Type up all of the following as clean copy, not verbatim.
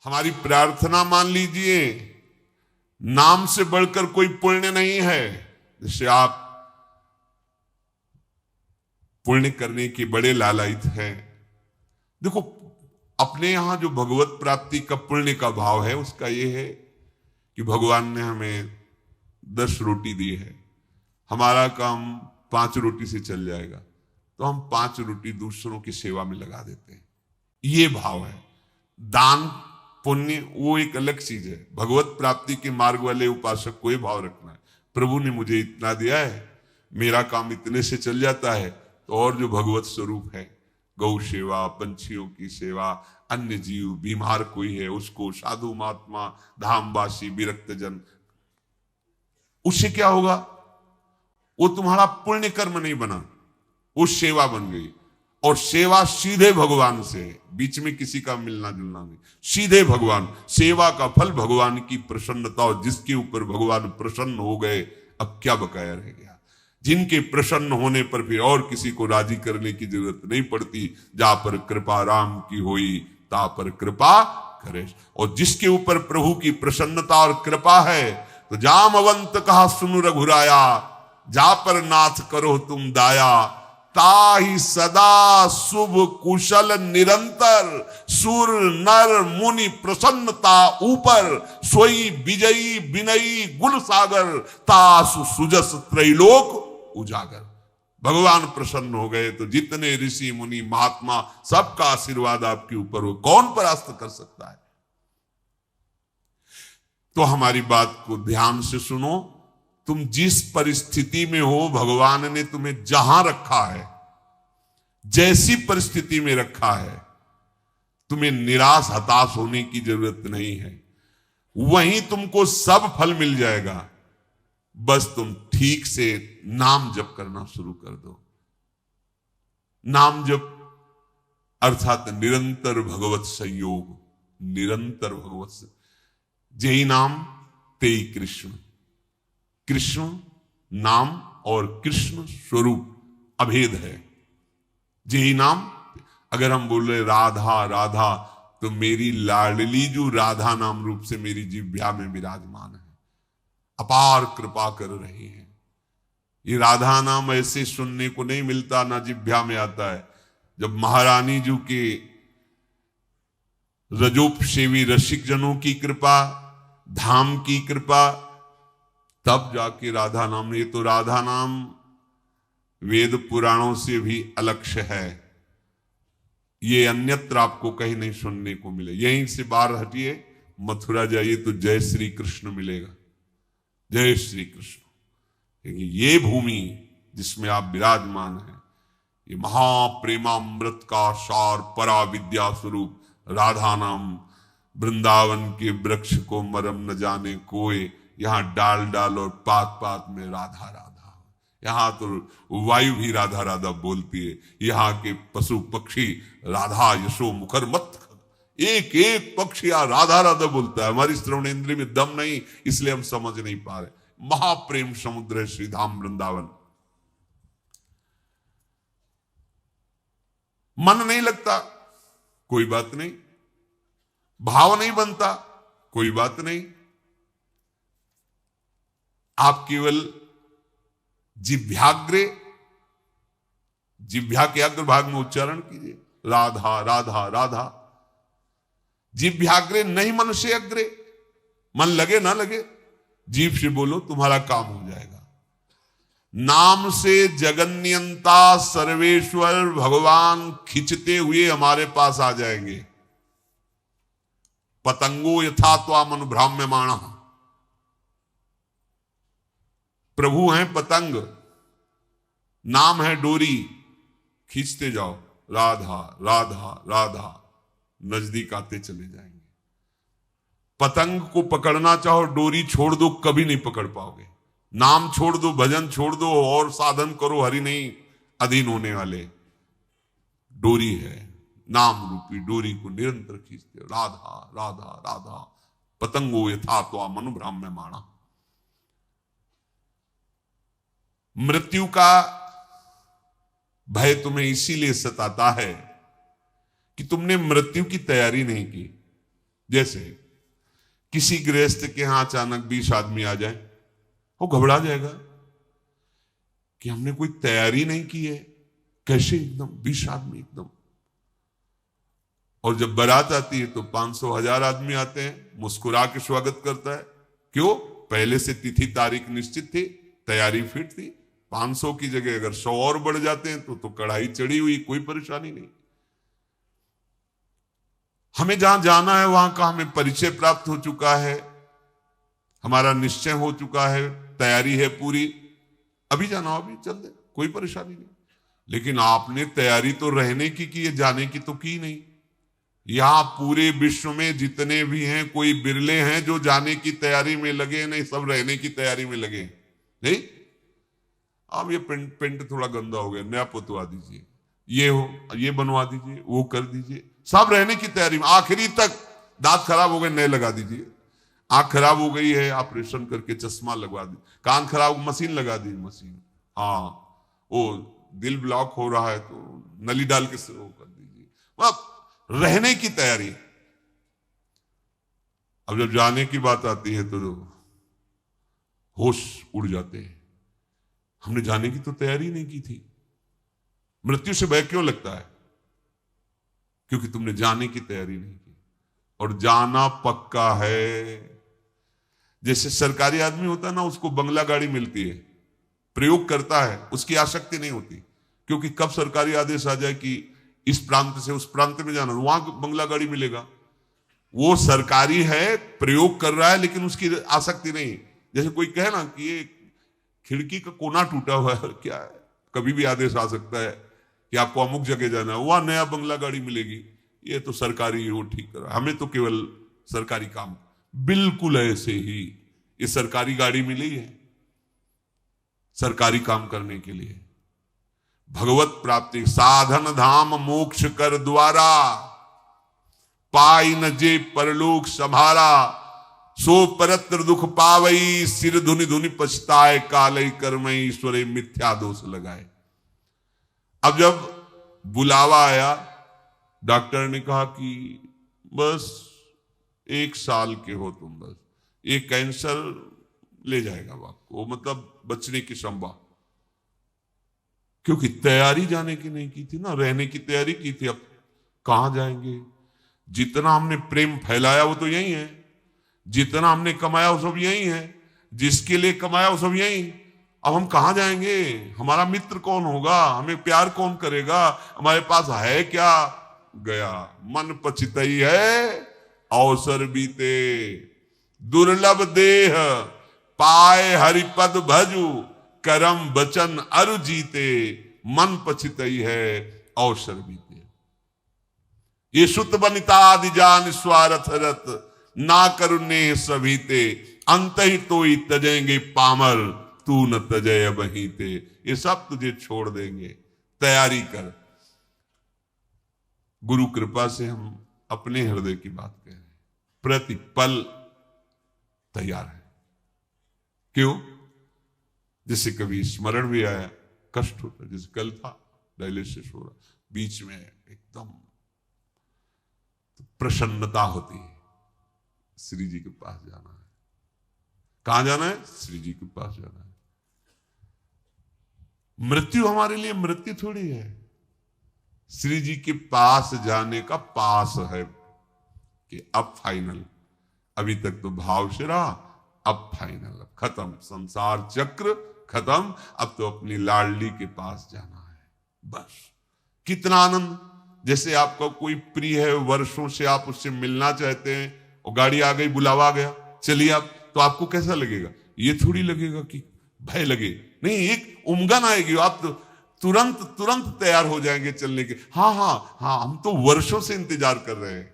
हमारी प्रार्थना मान लीजिए, नाम से बढ़कर कोई पुण्य नहीं है। जैसे आप पुण्य करने के बड़े लालायित हैं। देखो, अपने यहां जो भगवत प्राप्ति का पुण्य का भाव है उसका यह है कि भगवान ने हमें 10 रोटी दी है, हमारा काम 5 रोटी से चल जाएगा, तो हम 5 रोटी दूसरों की सेवा में लगा देते हैं। ये भाव है। दान पुण्य वो एक अलग चीज है। भगवत प्राप्ति के मार्ग वाले उपासक को ये भाव रखना है, प्रभु ने मुझे इतना दिया है, मेरा काम इतने से चल जाता है, तो और जो भगवत स्वरूप है, गौ सेवा, पंछियों की सेवा, अन्य जीव, बीमार कोई है उसको, साधु महात्मा, धामवासी, विरक्त जन, उससे क्या होगा? वो तुम्हारा पुण्य कर्म नहीं बना, वो सेवा बन गई। और सेवा सीधे भगवान से, बीच में किसी का मिलना जुलना नहीं, सीधे भगवान। सेवा का फल भगवान की प्रसन्नता, और जिसके ऊपर भगवान प्रसन्न हो गए, अब क्या बकाया रह गया? जिनके प्रसन्न होने पर फिर और किसी को राजी करने की जरूरत नहीं पड़ती। जा पर कृपा राम की होई, ता पर कृपा करे। और जिसके ऊपर प्रभु की प्रसन्नता और कृपा है, तो जामवंत कहा सुनु रघुराया, जा पर नाथ करो तुम दाया, ताहि सदा शुभ कुशल निरंतर, सुर नर मुनि प्रसन्नता ऊपर, सोई विजयी विनयी गुण सागर, तासु सुजस त्रैलोक उजागर। भगवान प्रसन्न हो गए तो जितने ऋषि मुनि महात्मा, सबका आशीर्वाद आपके ऊपर हो, कौन परास्त कर सकता है? तो हमारी बात को ध्यान से सुनो। तुम जिस परिस्थिति में हो, भगवान ने तुम्हें जहां रखा है, जैसी परिस्थिति में रखा है, तुम्हें निराश हताश होने की जरूरत नहीं है। वहीं तुमको सब फल मिल जाएगा। बस तुम ठीक से नाम जप करना शुरू कर दो। नाम जप अर्थात निरंतर भगवत संयोग, निरंतर भगवत, जेहि नाम तेहि कृष्ण। कृष्ण नाम और कृष्ण स्वरूप अभेद है। जेहि नाम, अगर हम बोल रहे राधा राधा, तो मेरी लाडली जो राधा नाम रूप से मेरी जिह्वा में विराजमान है, अपार कृपा कर रही है। ये राधा नाम ऐसे सुनने को नहीं मिलता, ना जिह्वा में आता है। जब महारानी जी के रजोपसेवी रसिक जनों की कृपा, धाम की कृपा, तब जाके राधा नाम। ये तो राधा नाम वेद पुराणों से भी अलक्ष्य है। ये अन्यत्र आपको कहीं नहीं सुनने को मिले। यहीं से बाहर हटिए, मथुरा जाइए तो जय श्री कृष्ण मिलेगा, जय श्री कृष्ण। क्योंकि ये भूमि जिसमें आप विराजमान हैं, ये महाप्रेमामृत का सार, परा विद्या स्वरूप राधा नाम। वृंदावन के वृक्ष को मरम न जाने कोई, यहां डाल डाल और पात पात में राधा राधा। यहां तो वायु भी राधा राधा बोलती है, यहां के पशु पक्षी राधा यशो मुखर मत, एक एक पक्षी राधा राधा बोलता है। हमारी श्रवण इंद्रिय में दम नहीं, इसलिए हम समझ नहीं पा रहे। महाप्रेम समुद्र है श्री धाम वृंदावन। मन नहीं लगता, कोई बात नहीं। भाव नहीं बनता, कोई बात नहीं। आप केवल जिह्वाग्रे, जिह्वा के अग्र भाग में उच्चारण कीजिए, राधा राधा राधा। जिह्वाग्रे नहीं मन से अग्रे। मन लगे ना लगे, जीभ से बोलो, तुम्हारा काम हो जाएगा। नाम से जगन्यंता सर्वेश्वर भगवान खिंचते हुए हमारे पास आ जाएंगे। पतंगो यथा त्वाम अनुभ्राम्यमाण। प्रभु हैं पतंग, नाम है डोरी, खींचते जाओ, राधा राधा राधा, नजदीक आते चले जाएंगे। पतंग को पकड़ना चाहो, डोरी छोड़ दो, कभी नहीं पकड़ पाओगे। नाम छोड़ दो, भजन छोड़ दो, और साधन करो, हरि नहीं अधीन होने वाले। डोरी है, नाम रूपी डोरी को निरंतर खींचते, राधा राधा राधा। पतंगो यथा त्वाम अनुभ्राम्यमाण। मृत्यु का भय तुम्हें इसीलिए सताता है कि तुमने मृत्यु की तैयारी नहीं की। जैसे किसी गृहस्थ के यहां अचानक 20 आदमी आ जाए, वो घबरा जाएगा कि हमने कोई तैयारी नहीं की है, कैसे एकदम 20 आदमी एकदम। और जब बारात आती है तो 500 1000 आदमी आते हैं, मुस्कुरा के स्वागत करता है। क्यों? पहले से तिथि तारीख निश्चित थी, तैयारी फिट थी। 500 की जगह अगर 100 और बढ़ जाते हैं तो कढ़ाई चढ़ी हुई, कोई परेशानी नहीं। हमें जहां जाना है वहां का हमें परिचय प्राप्त हो चुका है, हमारा निश्चय हो चुका है, तैयारी है पूरी, अभी जाना अभी चल दे, कोई परेशानी नहीं। लेकिन आपने तैयारी तो रहने की है, जाने की तो की नहीं। यहां पूरे विश्व में जितने भी हैं, कोई बिरले हैं जो जाने की तैयारी में लगे, नहीं सब रहने की तैयारी में लगे। नहीं, अब ये पेंट थोड़ा गंदा हो गया, नया पुतवा दीजिए, ये बनवा दीजिए, वो कर दीजिए, सब रहने की तैयारी में। आखिरी तक दांत खराब हो गए, नए लगा दीजिए। आंख खराब हो गई है, ऑपरेशन करके चश्मा लगवा दी। कान खराब, मशीन लगा दी, मशीन। हाँ, वो दिल ब्लॉक हो रहा है तो नली डाल के वो कर दीजिए। अब रहने की तैयारी। अब जब जाने की बात आती है तो होश उड़ जाते हैं। हमने जाने की तो तैयारी नहीं की थी। मृत्यु से भय क्यों लगता है? क्योंकि तुमने जाने की तैयारी नहीं की। और जाना पक्का है। जैसे सरकारी आदमी होता है ना, उसको बंगला गाड़ी मिलती है, प्रयोग करता है, उसकी आसक्ति नहीं होती। क्योंकि कब सरकारी आदेश आ जाए कि इस प्रांत से उस प्रांत में जाना, वहां बंगला गाड़ी मिलेगा। वो सरकारी है, प्रयोग कर रहा है, लेकिन उसकी आसक्ति नहीं। जैसे कोई कहे ना कि ये खिड़की का कोना टूटा हुआ है, क्या है, कभी भी आदेश आ सकता है कि आपको अमुक जगह जाना है, वहां नया बंगला गाड़ी मिलेगी। ये तो सरकारी, वो ठीक कर रहा है, हमें तो केवल सरकारी काम। बिल्कुल ऐसे ही ये सरकारी गाड़ी मिली है सरकारी काम करने के लिए। भगवत प्राप्ति साधन धाम मोक्ष कर द्वारा, पाई न जे परलोक संभारा, सो परत्र दुख पावई, सिर धुनि धुनि पछताए, कालई कर्मई ईश्वरे मिथ्या दोष लगाए। अब जब बुलावा आया, डॉक्टर ने कहा कि बस 1 साल के हो तुम, बस ये कैंसर ले जाएगा आपको, मतलब बचने की संभव। क्योंकि तैयारी जाने की नहीं की थी ना, रहने की तैयारी की थी। अब कहां जाएंगे? जितना हमने प्रेम फैलाया वो तो यही है, जितना हमने कमाया वो सब यही है, जिसके लिए कमाया वो सब यही। अब हम कहां जाएंगे? हमारा मित्र कौन होगा? हमें प्यार कौन करेगा? हमारे पास है क्या? गया। मन पछितई है अवसर बीते, दुर्लभ देह पाए हरिपद भजु, करम बचन अरु जीते, मन पछितई है अवसर बीते। ये सुत बनिता आदि जान स्वार्थ रत, ना करुणे सभीते, अंत ही तो ही तजेंगे पामर, तू न तजय बहीते। ये सब तुझे छोड़ देंगे, तैयारी कर। गुरु कृपा से हम अपने हृदय की बात कह रहे हैं, प्रतिपल तैयार है। क्यों? जैसे कभी स्मरण भी आया, कष्ट होता, जैसे कल था डायलिसिस हो रहा, बीच में एकदम प्रसन्नता होती है, श्री जी के पास जाना है। कहां जाना है? श्री जी के पास जाना है। मृत्यु हमारे लिए मृत्यु थोड़ी है, श्री जी के पास जाने का पास है कि अब फाइनल। अभी तक तो भाव से रहा, अब फाइनल, अब खत्म, संसार चक्र खत्म, अब तो अपनी लाडली के पास जाना है, बस। कितना आनंद! जैसे आपका कोई प्रिय है, वर्षों से आप उससे मिलना चाहते हैं, और गाड़ी आ गई, बुलावा आ गया, चलिए आप, तो आपको कैसा लगेगा? ये थोड़ी लगेगा कि भय लगे, नहीं, एक उमंगन आएगी, आप तो तुरंत तैयार हो जाएंगे चलने के। हाँ हाँ हाँ, हम तो वर्षों से इंतजार कर रहे हैं,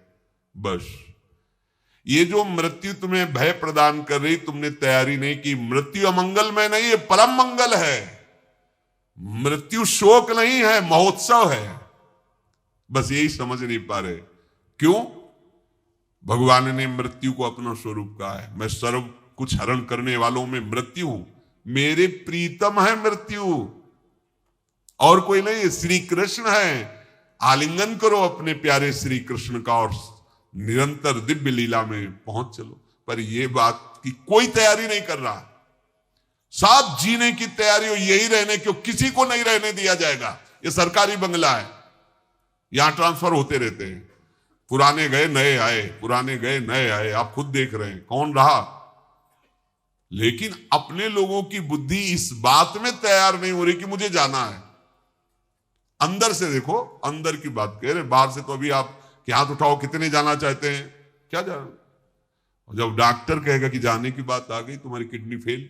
बस। ये जो मृत्यु तुम्हें भय प्रदान कर रही, तुमने तैयारी नहीं की। मृत्यु अमंगल में नहीं है, परम मंगल है। मृत्यु शोक नहीं है, महोत्सव है। बस यही समझ नहीं पा रहे। क्यों? भगवान ने मृत्यु को अपना स्वरूप कहा है, मैं सर्व कुछ हरण करने वालों में मृत्यु हूं, मेरे प्रीतम है मृत्यु, और कोई नहीं है, श्री कृष्ण है। आलिंगन करो अपने प्यारे श्री कृष्ण का और निरंतर दिव्य लीला में पहुंच चलो। पर यह बात की कोई तैयारी नहीं कर रहा। साथ जीने की तैयारी हो, यही रहने क्यों, किसी को नहीं रहने दिया जाएगा। ये सरकारी बंगला है, यहां ट्रांसफर होते रहते हैं, पुराने गए नए आए, पुराने गए नए आए। आप खुद देख रहे हैं कौन रहा। लेकिन अपने लोगों की बुद्धि इस बात में तैयार नहीं हो रही कि मुझे जाना है। अंदर से देखो, अंदर की बात कह रहे, बाहर से तो अभी आप कि हाथ उठाओ कितने जाना चाहते हैं, क्या जाना। जब डॉक्टर कहेगा कि जाने की बात आ गई, तुम्हारी किडनी फेल,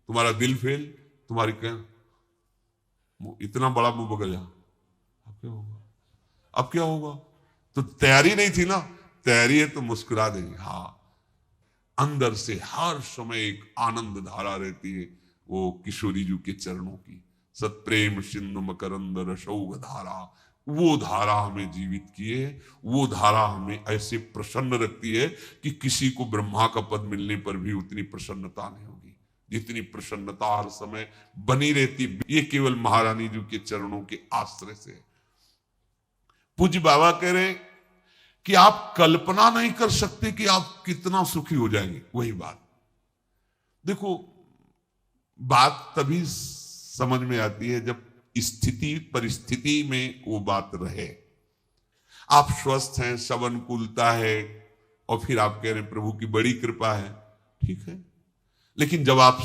तुम्हारा दिल फेल, तुम्हारी क्या, इतना बड़ा मुंह बगल जा, अब क्या होगा, अब क्या होगा। तो तैयारी नहीं थी ना, तैयारी है तो मुस्कुरा देंगे। हाँ, अंदर से हर समय एक आनंद धारा रहती है, वो किशोरी जी के चरणों की। सत्प्रेम सिंधु मकरंद रसौघ धारा, वो धारा हमें जीवित किए, वो धारा हमें ऐसे प्रसन्न रखती है कि किसी को ब्रह्मा का पद मिलने पर भी उतनी प्रसन्नता नहीं होगी जितनी प्रसन्नता हर समय बनी रहती। ये केवल महारानी जी के चरणों के आश्रय से। पूज्य बाबा कह रहे हैं कि आप कल्पना नहीं कर सकते कि आप कितना सुखी हो जाएंगे। वही बात देखो, बात तभी समझ में आती है जब स्थिति परिस्थिति में वो बात रहे। आप स्वस्थ हैं, सब अनुकूलता है, और फिर आप कह रहे हैं प्रभु की बड़ी कृपा है, ठीक है। लेकिन जब आप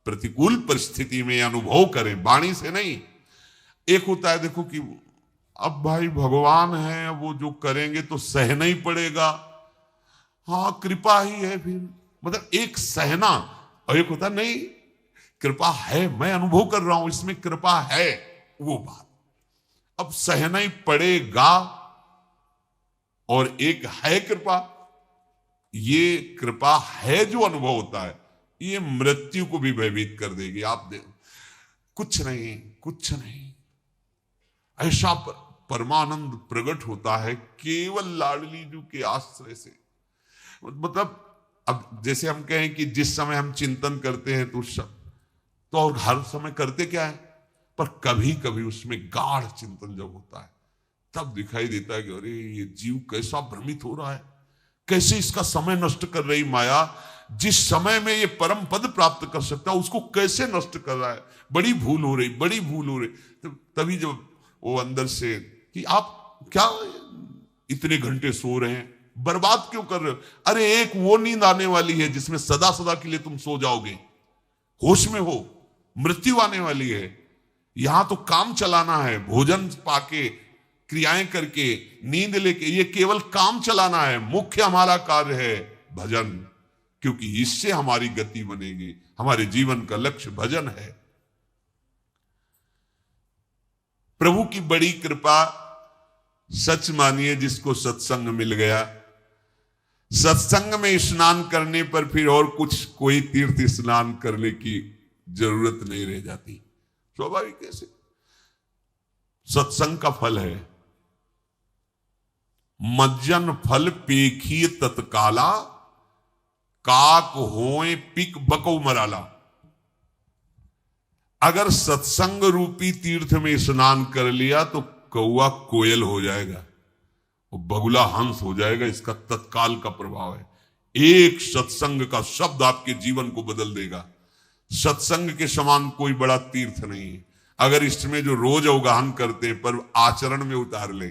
प्रतिकूल परिस्थिति में अनुभव करें, वाणी से नहीं, एक होता है देखो कि अब भाई भगवान है, वो जो करेंगे तो सहना ही पड़ेगा, हाँ कृपा ही है, फिर मतलब एक सहना, और एक होता नहीं कृपा है, मैं अनुभव कर रहा हूं इसमें कृपा है, वो बात। अब सहना ही पड़ेगा, और एक है कृपा। ये कृपा है जो अनुभव होता है, ये मृत्यु को भी भयभीत कर देगी। आप दे कुछ नहीं, कुछ नहीं, ऐसा परमानंद प्रकट होता है केवल लाडली जी के आश्रय से। मतलब अब जैसे हम कहें कि जिस समय हम चिंतन करते हैं तो और हर समय करते क्या है, पर कभी कभी उसमें गाढ़ चिंतन जब होता है तब दिखाई देता है कि अरे ये जीव कैसा भ्रमित हो रहा है, कैसे इसका समय नष्ट कर रही माया। जिस समय में ये परम पद प्राप्त कर सकता है उसको कैसे नष्ट कर रहा है। बड़ी भूल हो रही, बड़ी भूल हो रही। तो तभी जब वो अंदर से कि आप क्या इतने घंटे सो रहे हैं, बर्बाद क्यों कर रहे हो। अरे एक वो नींद आने वाली है जिसमें सदा सदा के लिए तुम सो जाओगे, होश में हो, मृत्यु आने वाली है। यहां तो काम चलाना है, भोजन पाके, क्रियाएं करके, नींद लेके, ये केवल काम चलाना है। मुख्य हमारा कार्य है भजन, क्योंकि इससे हमारी गति बनेगी। हमारे जीवन का लक्ष्य भजन है। प्रभु की बड़ी कृपा, सच मानिए जिसको सत्संग मिल गया, सत्संग में स्नान करने पर फिर और कुछ कोई तीर्थ स्नान करने की जरूरत नहीं रह जाती। स्वाभाविक कैसे, सत्संग का फल है। मज्जन फल पेखिए तत्काला, काक होए पिक बको मराला। अगर सत्संग रूपी तीर्थ में स्नान कर लिया तो कौआ कोयल हो जाएगा और बगुला हंस हो जाएगा। इसका तत्काल का प्रभाव है। एक सत्संग का शब्द आपके जीवन को बदल देगा। सत्संग के समान कोई बड़ा तीर्थ नहीं है। अगर इसमें जो रोज अवगाहन करते हैं पर आचरण में उतार ले,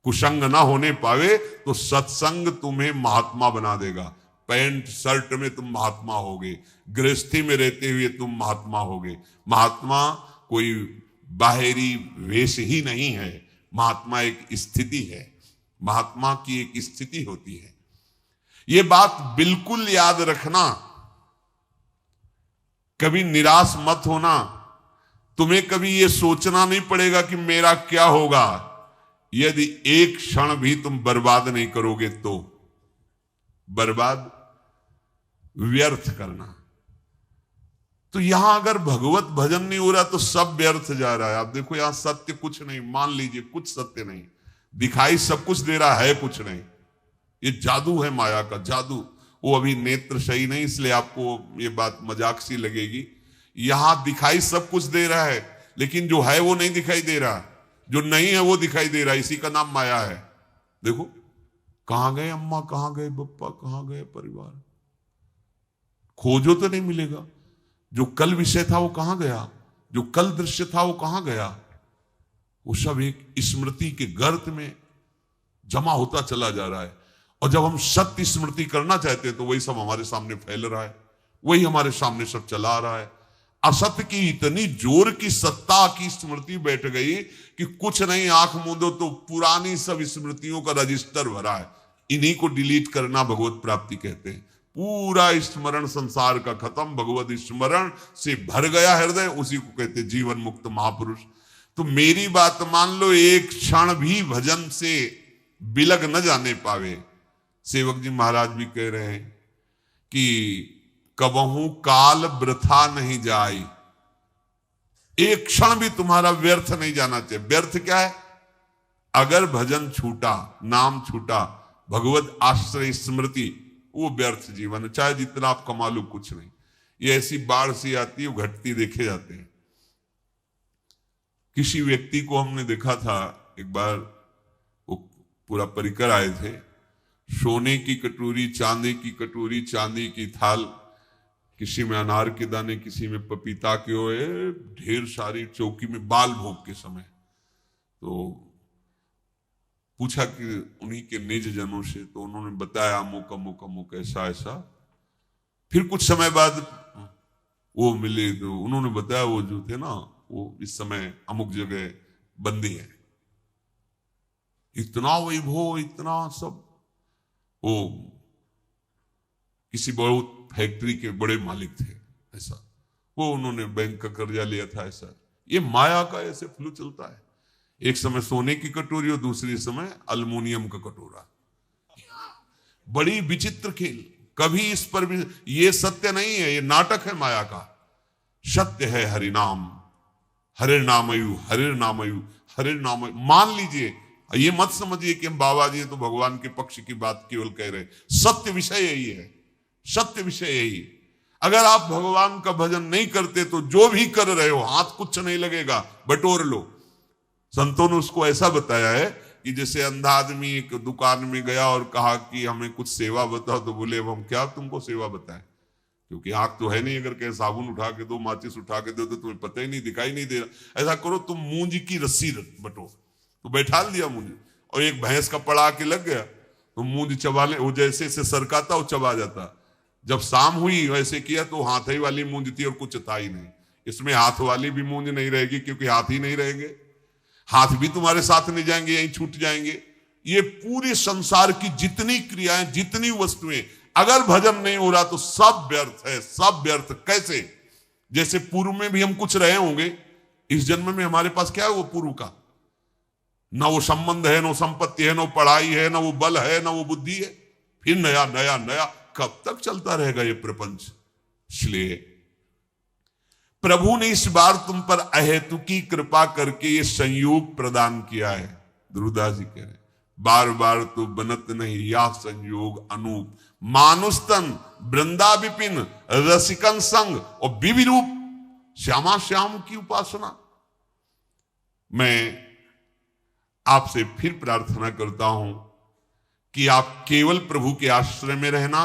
कुसंग ना होने पावे, तो सत्संग तुम्हें महात्मा बना देगा। पैंट शर्ट में तुम महात्मा होगे, गृहस्थी में रहते हुए तुम महात्मा होगे। महात्मा कोई बाहरी वेश ही नहीं है, महात्मा एक स्थिति है। महात्मा की एक स्थिति होती है। ये बात बिल्कुल याद रखना, कभी निराश मत होना। तुम्हें कभी ये सोचना नहीं पड़ेगा कि मेरा क्या होगा। यदि एक क्षण भी तुम बर्बाद नहीं करोगे तो बर्बाद व्यर्थ करना। तो यहां अगर भगवत भजन नहीं हो रहा तो सब व्यर्थ जा रहा है। आप देखो यहां सत्य कुछ नहीं, मान लीजिए कुछ सत्य नहीं, दिखाई सब कुछ दे रहा है, कुछ नहीं। ये जादू है माया का, जादू। वो अभी नेत्र सही नहीं, इसलिए आपको ये बात मजाक सी लगेगी। यहां दिखाई सब कुछ दे रहा है, लेकिन जो है वो नहीं दिखाई दे रहा, जो नहीं है वो दिखाई दे रहा है। इसी का नाम माया है। देखो कहां गए अम्मा, कहां गए पप्पा, कहां गए परिवार? खोजो तो नहीं मिलेगा। जो कल विषय था वो कहां गया, जो कल दृश्य था वो कहां गया? वो सब एक स्मृति के गर्त में जमा होता चला जा रहा है। और जब हम सत्य स्मृति करना चाहते हैं तो वही सब हमारे सामने फैल रहा है, वही हमारे सामने सब चला आ रहा है। असत्य की इतनी जोर की सत्ता की स्मृति बैठ गई कि कुछ नहीं, आंख मूंदो तो पुरानी सब स्मृतियों का रजिस्टर भरा है। इन्हीं को डिलीट करना भगवत प्राप्ति कहते हैं। पूरा स्मरण संसार का खत्म, भगवत स्मरण से भर गया हृदय, उसी को कहते हैं जीवन मुक्त महापुरुष। तो मेरी बात मान लो, एक क्षण भी भजन से बिलग न जाने पावे। सेवक जी महाराज भी कह रहे हैं कि कबहू काल वृथा नहीं जाए, एक क्षण भी तुम्हारा व्यर्थ नहीं जाना चाहिए। व्यर्थ क्या है? अगर भजन छूटा, नाम छूटा, भगवत आश्रय स्मृति, वो व्यर्थ जीवन है। चाहे जितना आप कमा लो, कुछ नहीं। ये ऐसी बाढ़ सी आती है, वो घटती देखे जाते हैं। किसी व्यक्ति को हमने देखा था एक बार, वो पूरा परिकर आए थे, सोने की कटोरी, चांदी की कटोरी, चांदी की थाल, किसी में अनार के दाने, किसी में पपीता के ओए, ढेर सारी चौकी में बाल भोग के समय। तो पूछा कि उन्हीं के निज जनों से, तो उन्होंने बताया अमुक अमुक अमुक ऐसा ऐसा। फिर कुछ समय बाद वो मिले तो उन्होंने बताया वो जो थे ना, वो इस समय अमुक जगह बंदी है। इतना वैभव, इतना सब। वो किसी बहुत फैक्ट्री के बड़े मालिक थे ऐसा, वो उन्होंने बैंक का कर्जा लिया था ऐसा। ये माया का ऐसे फ्लू चलता है। एक समय सोने की कटोरी और दूसरी समय अल्युमिनियम का कटोरा। बड़ी विचित्र खेल। कभी इस पर भी, ये सत्य नहीं है, ये नाटक है माया का। सत्य है हरिनाम, हरिनामयु, हरिनामयु, हरिनामयु। मान लीजिए, ये मत समझिए कि हम बाबा जी तो भगवान के पक्ष की बात केवल कह रहे। सत्य विषय यही है, सत्य विषय यही। अगर आप भगवान का भजन नहीं करते तो जो भी कर रहे हो हाथ कुछ नहीं लगेगा, बटोर लो। संतों ने उसको ऐसा बताया है कि जैसे अंधा आदमी एक दुकान में गया और कहा कि हमें कुछ सेवा बताओ, तो बोले अब हम क्या तुमको सेवा बताएं, क्योंकि आंख तो है नहीं। अगर कहे साबुन उठा के दो, माचिस उठा के दो, तो तुम्हें पता ही नहीं, दिखाई नहीं दे रहा। ऐसा करो, तुम मूंज की रस्सी बटो। तो बैठा दिया मूंज, और एक भैंस का पड़ा के लग गया, तो मूंज चबाने, वो जैसे से सरकाता वो चबा जाता। जब शाम हुई वैसे किया तो हाथ ही वाली मूंज थी और कुछ था ही नहीं। इसमें हाथ वाली भी मूंज नहीं रहेगी, क्योंकि हाथ ही नहीं रहेंगे, हाथ भी तुम्हारे साथ नहीं जाएंगे, यहीं छूट जाएंगे। ये पूरे संसार की जितनी क्रियाएं, जितनी वस्तुएं, अगर भजन नहीं हो रहा तो सब व्यर्थ है, सब व्यर्थ। कैसे? जैसे पूर्व में भी हम कुछ रहे होंगे, इस जन्म में हमारे पास क्या है वो पूर्व का? ना वो संबंध है, ना संपत्ति है, ना पढ़ाई है, ना वो बल है, ना वो बुद्धि है। फिर नया नया नया, कब तक चलता रहेगा ये प्रपंच? इसलिए प्रभु ने इस बार तुम पर अहेतुकी कृपा करके ये संयोग प्रदान किया है। ध्रुवदास जी कह रहे, बार बार तो बनत नहीं या संयोग अनूप, मानुस्तन वृंदा विपिन रसिकन संग और विविरूप श्यामा श्याम की उपासना। मैं आपसे फिर प्रार्थना करता हूं कि आप केवल प्रभु के आश्रय में रहना,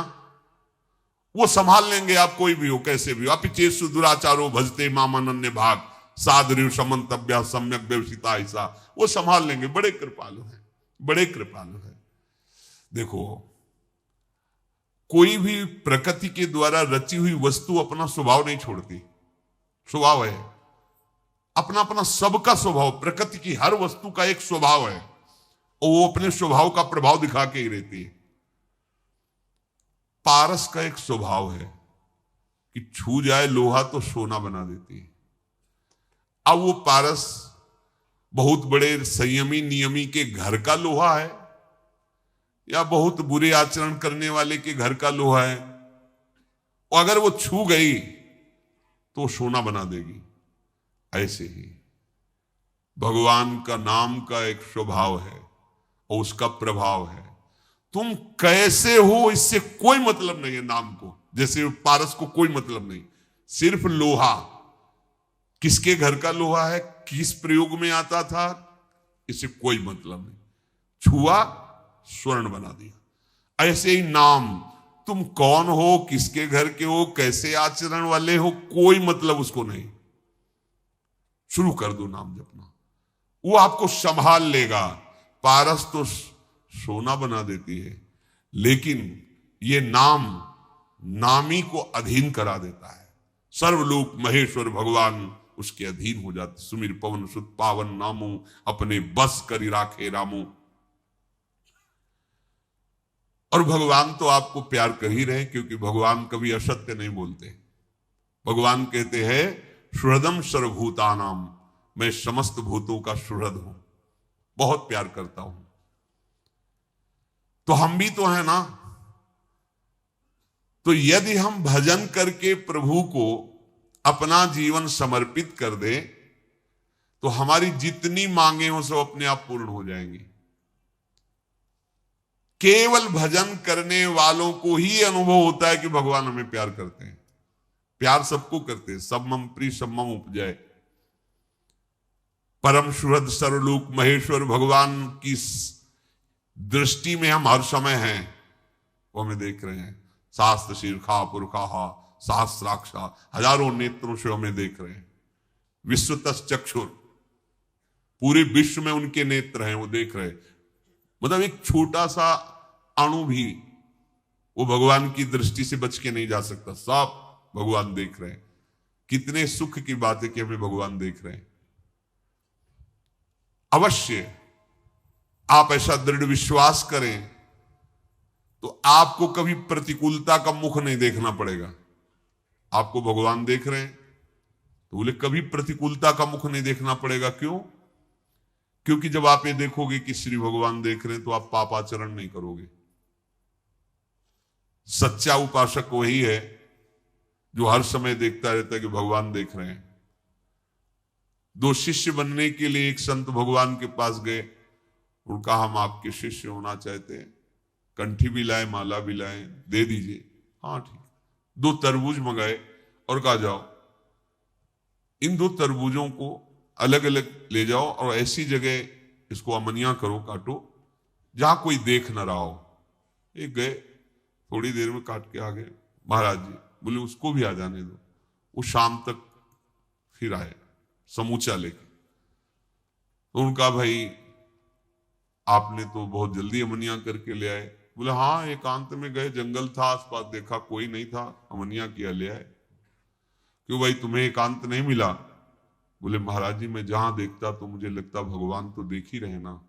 वो संभाल लेंगे। आप कोई भी हो, कैसे भी हो। आप चेसु दुराचारो भजते मामानन्य भाग सादृव समन्तव्या सम्यक व्यवसिता, ऐसा वो संभाल लेंगे। बड़े कृपालु हैं, बड़े कृपालु हैं। देखो, कोई भी प्रकृति के द्वारा रची हुई वस्तु अपना स्वभाव नहीं छोड़ती। स्वभाव है अपना अपना, सबका स्वभाव। प्रकृति की हर वस्तु का एक स्वभाव है, और वो अपने स्वभाव का प्रभाव दिखा के ही रहती है। पारस का एक स्वभाव है कि छू जाए लोहा तो सोना बना देती है। अब वो पारस बहुत बड़े संयमी नियमी के घर का लोहा है, या बहुत बुरे आचरण करने वाले के घर का लोहा है, और अगर वो छू गई तो सोना बना देगी। ऐसे ही भगवान का नाम का एक स्वभाव है और उसका प्रभाव है। तुम कैसे हो इससे कोई मतलब नहीं है नाम को, जैसे पारस को कोई मतलब नहीं। सिर्फ लोहा, किसके घर का लोहा है, किस प्रयोग में आता था, इससे कोई मतलब नहीं। छुआ स्वर्ण बना दिया। ऐसे ही नाम, तुम कौन हो, किसके घर के हो, कैसे आचरण वाले हो, कोई मतलब उसको नहीं। शुरू कर दो नाम जपना, वो आपको संभाल लेगा। पारस तो सोना बना देती है, लेकिन ये नाम नामी को अधीन करा देता है। सर्वलोक महेश्वर भगवान उसके अधीन हो जाते। सुमिर पवन सुत पावन नामू, अपने बस करी राखे रामू। और भगवान तो आपको प्यार कर ही रहे, क्योंकि भगवान कभी असत्य नहीं बोलते। भगवान कहते हैं सुहृदम सर्वभूतानाम, मैं समस्त भूतों का सुहृद हूं, बहुत प्यार करता हूं। तो हम भी तो हैं ना। तो यदि हम भजन करके प्रभु को अपना जीवन समर्पित कर दे, तो हमारी जितनी मांगे हो सब अपने आप पूर्ण हो जाएंगी। केवल भजन करने वालों को ही अनुभव होता है कि भगवान हमें प्यार करते हैं। प्यार सबको करते हैं, सब मम प्रिय सब मम उपजाए। परम सुहृद सर्वलोक महेश्वर भगवान की दृष्टि में हम हर समय हैं, वो हमें देख रहे हैं। शास्त्र शीर्षा पुरखा सहस्राक्षा, हजारों नेत्रों से हमें देख रहे हैं। विश्वतस् चक्षुर, पूरे विश्व में उनके नेत्र हैं, वो देख रहे हैं। मतलब एक छोटा सा अणु भी वो भगवान की दृष्टि से बच के नहीं जा सकता, सब भगवान देख रहे हैं। कितने सुख की बात है कि हमें भगवान देख रहे हैं। अवश्य आप ऐसा दृढ़ विश्वास करें तो आपको कभी प्रतिकूलता का मुख नहीं देखना पड़ेगा। आपको भगवान देख रहे हैं तो बोले कभी प्रतिकूलता का मुख नहीं देखना पड़ेगा। क्यों? क्योंकि जब आप ये देखोगे कि श्री भगवान देख रहे हैं तो आप पापाचरण नहीं करोगे। सच्चा उपासक वही है जो हर समय देखता रहता है कि भगवान देख रहे हैं। दो शिष्य बनने के लिए एक संत भगवान के पास गए और कहा हम आपके शिष्य होना चाहते हैं, कंठी भी लाए माला भी लाए, दे दीजिए। हाँ ठीक। 2 तरबूज मंगाए और कहा जाओ इन 2 तरबूजों को अलग अलग ले जाओ और ऐसी जगह इसको अमनिया करो, काटो जहां कोई देख न रहा हो। एक गए, थोड़ी देर में काट के आ गए। महाराज जी बोले उसको भी आ जाने दो। वो शाम तक फिर आए समूचा लेके। तो उनका भाई आपने तो बहुत जल्दी अमनिया करके ले आए। बोले हाँ एकांत में गए, जंगल था आसपास, देखा कोई नहीं था, अमनिया किया ले आए। क्यों भाई तुम्हें एकांत नहीं मिला? बोले महाराज जी मैं जहां देखता तो मुझे लगता भगवान तो देख ही रहे ना।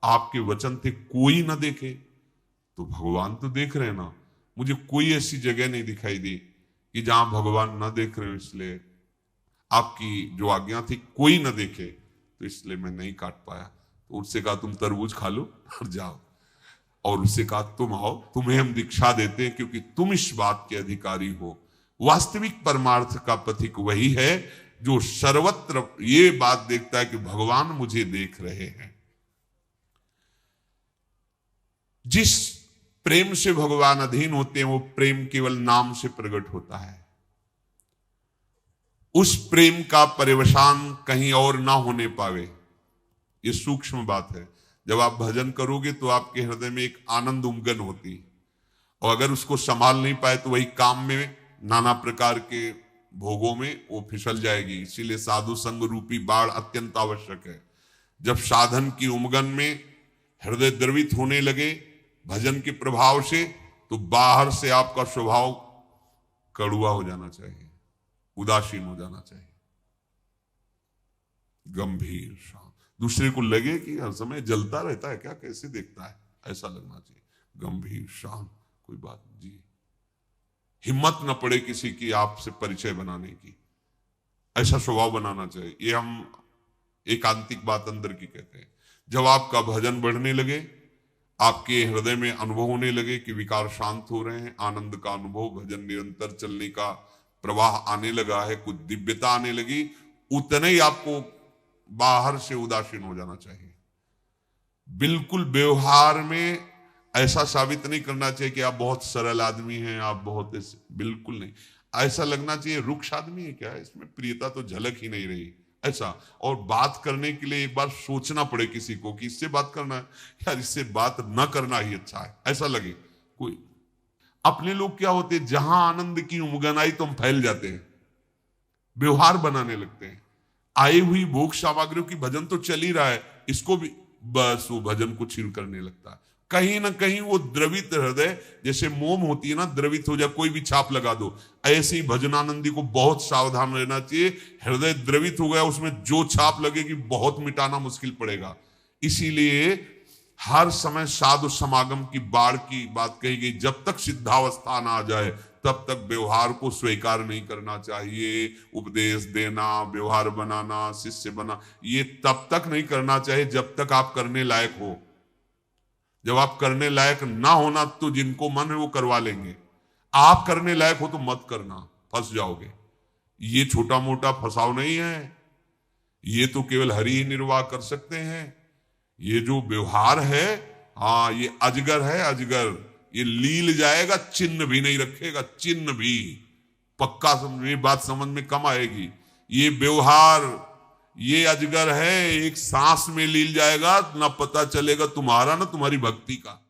आपके वचन थे कोई ना देखे, तो भगवान तो देख रहे ना। मुझे कोई ऐसी जगह नहीं दिखाई दी कि जहां भगवान ना देख रहे हो, इसलिए आपकी जो आज्ञा थी कोई ना देखे, तो इसलिए मैं नहीं काट पाया। तो उससे कहा तुम तरबूज खा लो और जाओ। और उससे कहा तुम आओ, तुम्हें हम दीक्षा देते हैं क्योंकि तुम इस बात के अधिकारी हो। वास्तविक परमार्थ का पथिक वही है जो सर्वत्र ये बात देखता है कि भगवान मुझे देख रहे हैं। जिस प्रेम से भगवान अधीन होते हैं वो प्रेम केवल नाम से प्रकट होता है। उस प्रेम का परिवसान कहीं और ना होने पावे, ये सूक्ष्म बात है। जब आप भजन करोगे तो आपके हृदय में एक आनंद उमगन होती, और अगर उसको संभाल नहीं पाए तो वही काम में नाना प्रकार के भोगों में वो फिसल जाएगी। इसीलिए साधु संग रूपी बाढ़ अत्यंत आवश्यक है। जब साधन की उमगन में हृदय द्रवित होने लगे भजन के प्रभाव से, तो बाहर से आपका स्वभाव कड़ुआ हो जाना चाहिए, उदासीन हो जाना चाहिए, गंभीर शांत। दूसरे को लगे कि हर समय जलता रहता है क्या, कैसे देखता है, ऐसा लगना चाहिए। गंभीर शांत, कोई बात जी, हिम्मत न पड़े किसी की आपसे परिचय बनाने की, ऐसा स्वभाव बनाना चाहिए। ये हम एकांतिक बात अंदर की कहते हैं। जब आपका भजन बढ़ने लगे, आपके हृदय में अनुभव होने लगे कि विकार शांत हो रहे हैं, आनंद का अनुभव, भजन निरंतर चलने का प्रवाह आने लगा है, कुछ दिव्यता आने लगी, उतने ही आपको बाहर से उदासीन हो जाना चाहिए। बिल्कुल व्यवहार में ऐसा साबित नहीं करना चाहिए कि आप बहुत सरल आदमी हैं, आप बहुत, बिल्कुल नहीं। ऐसा लगना चाहिए रुक्ष आदमी है क्या, इसमें प्रियता तो झलक ही नहीं रही, ऐसा। और बात करने के लिए एक बार सोचना पड़े किसी को कि इससे बात करना है, यार इससे बात न करना ही अच्छा है, ऐसा लगे कोई। अपने लोग क्या होते हैं, जहां आनंद की उमगन आई तो हम फैल जाते हैं, व्यवहार बनाने लगते हैं। आई हुई भोग सामग्रियों की भजन तो चल ही रहा है, इसको भी बस वो भजन को छीन करने लगता है। कहीं ना कहीं वो द्रवित हृदय, जैसे मोम होती है ना, द्रवित हो जाए, कोई भी छाप लगा दो, ऐसे ही भजनानंदी को बहुत सावधान रहना चाहिए। हृदय द्रवित हो गया, उसमें जो छाप लगेगी बहुत मिटाना मुश्किल पड़ेगा। इसीलिए हर समय साधु समागम की बाढ़ की बात कही गई। जब तक सिद्धावस्था ना आ जाए तब तक व्यवहार को स्वीकार नहीं करना चाहिए। उपदेश देना, व्यवहार बनाना, शिष्य बना, ये तब तक नहीं करना चाहिए जब तक आप करने लायक हो। जब आप करने लायक ना होना तो जिनको मन है वो करवा लेंगे। आप करने लायक हो तो मत करना, फंस जाओगे। ये छोटा मोटा फंसाव नहीं है, ये तो केवल हरि ही निर्वाह कर सकते हैं। ये जो व्यवहार है, हाँ ये अजगर है, अजगर, ये लील जाएगा, चिन्ह भी नहीं रखेगा, चिन्ह भी पक्का। समझ, ये बात समझ में कम आएगी। ये व्यवहार, ये अजगर है, एक सांस में लील जाएगा, ना पता चलेगा तुम्हारा ना तुम्हारी भक्ति का।